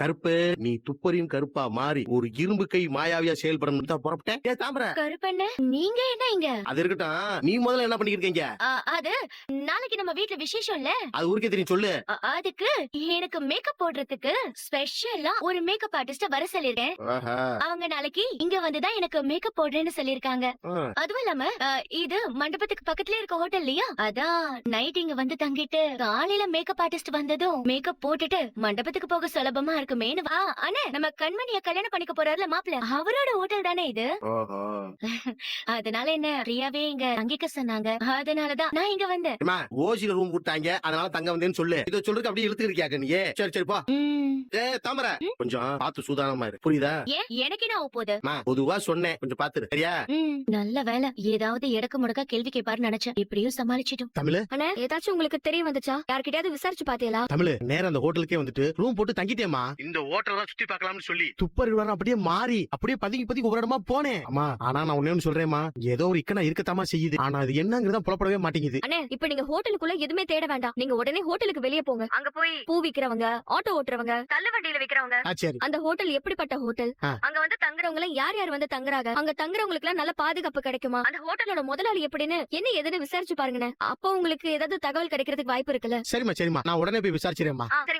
கருப்பு நீ துப்பறியும் கருப்பா மாறி ஒரு இரும்பு கை மாயாவியா செயல்படணும் தான் புறப்பட்டேன். ஏ தாமரை, கருப்பண்ண நீங்க என்ன இங்க? அது இருக்கட்டும், நீ முதல்ல என்ன பண்ணிருக்கீங்க? அது நாளைக்கு நம்ம வீட்ல விசேஷம் இல்ல, அது ஊருக்கே தெரியும், சொல்லு. அதுக்கு எனக்கு மேக்கப் போடுறதுக்கு ஸ்பெஷலா ஒரு மேக்கப் ஆர்டிஸ்ட வர சொல்லிருக்கேன். ஆஹா. அவங்க நாளைக்கு இங்க வந்துதான் எனக்கு மேக்கப் போடுறேன்னு சொல்லிருக்காங்க. அதுவும் இல்லாம இது மண்டபத்துக்கு பக்கத்துல இருக்க ஹோட்டல் இல்லையா, அதான் நைட் இங்க வந்து தங்கிட்டு காலையில மேக்கப் ஆர்டிஸ்ட் வந்ததும் மேக்கப் போட்டுட்டு மண்டபத்துக்கு போக சுலபமா இருக்குமேனு. வா அண்ணே, நம்ம கண்மணிய கல்யாணம் பண்ணிக்க போறாருல மாப்பிள்ள, அவரோட ஹோட்டல் தானே இது. ஓஹோ. அதனால என்ன ஃப்ரீயாவே இங்க தங்கிக்க சொன்னாங்க, அதனாலதான் நான் இங்க வந்தேன். ஓசில ரூம் கொடுத்தாங்க, அதனால தங்க வந்தேன்னு சொல்லு. இதை சொல்றதுக்கு அப்படியே இழுத்து இருக்கியாக்க நீ. சரி சரி போ. ஏ தாமரை, கொஞ்சம் பார்த்து சூதானமா இரு, புரியுதா? ஏன் எனக்கு என்ன போகுது? பொதுவா சொன்னேன், கொஞ்சம் பாத்துரு சரியா? நல்ல வேலை, ஏதாவது எடக்கு முடக்கா கேள்வி கேட்பாரு நினைச்சேன், இப்படியும் சமாளிச்சிட்டோம். தமிழ் அண்ணா, ஏதாச்சும் உங்களுக்கு தெரிய வந்துச்சா? யார்கிட்டயாவது விசாரிச்சு பாத்தீங்களா? தமிழ் நேரம் அந்த ஹோட்டலுக்கே வந்துட்டு ரூம் போட்டு தங்கிட்டேமா. இந்த ஹோட்டல் தான் சுத்தி பார்க்கலாம்னு சொல்லி துப்பறிவாரம் அப்படியே மாறி அப்படியே பதுங்கி ஒரு இடமா போனேன். ஆமா, ஆனா நான் ஒண்ணு சொல்றேன்மா, ஏதோ ஒரு இக்கனா இருக்கத்தாமா செய்யுது. ஆனா அது என்னங்கறத புலப்படவே மாட்டேங்குது. அண்ணே, இப்ப நீங்க ஹோட்டலுக்குள்ள எதுவுமே தேட வேண்டாம், நீங்க உடனே ஹோட்டலுக்கு வெளியே போங்க. அங்க போய் பூ விக்கிறவங்க, ஆட்டோ ஓட்டுறவங்க, தள்ளு வண்டியில விக்கிறவங்க, அந்த ஹோட்டல் எப்படிப்பட்ட ஹோட்டல், அங்க வந்து தங்குறவங்க யார் யார் வந்து தங்குறாங்க, அங்க தங்குறவங்களுக்கு எல்லாம் நல்ல பாதுகாப்பு கிடைக்குமா, அந்த ஹோட்டலோட முதலாளி எப்படின்னு என்ன எதுன்னு விசாரிச்சு பாருங்க. அப்போ உங்களுக்கு ஏதாவது தகவல் கிடைக்கிறதுக்கு வாய்ப்பு இருக்குல்ல. சரிமா சரிமா, நான் உடனே போய் விசாரிச்சிரேம்மா. சரிங்க.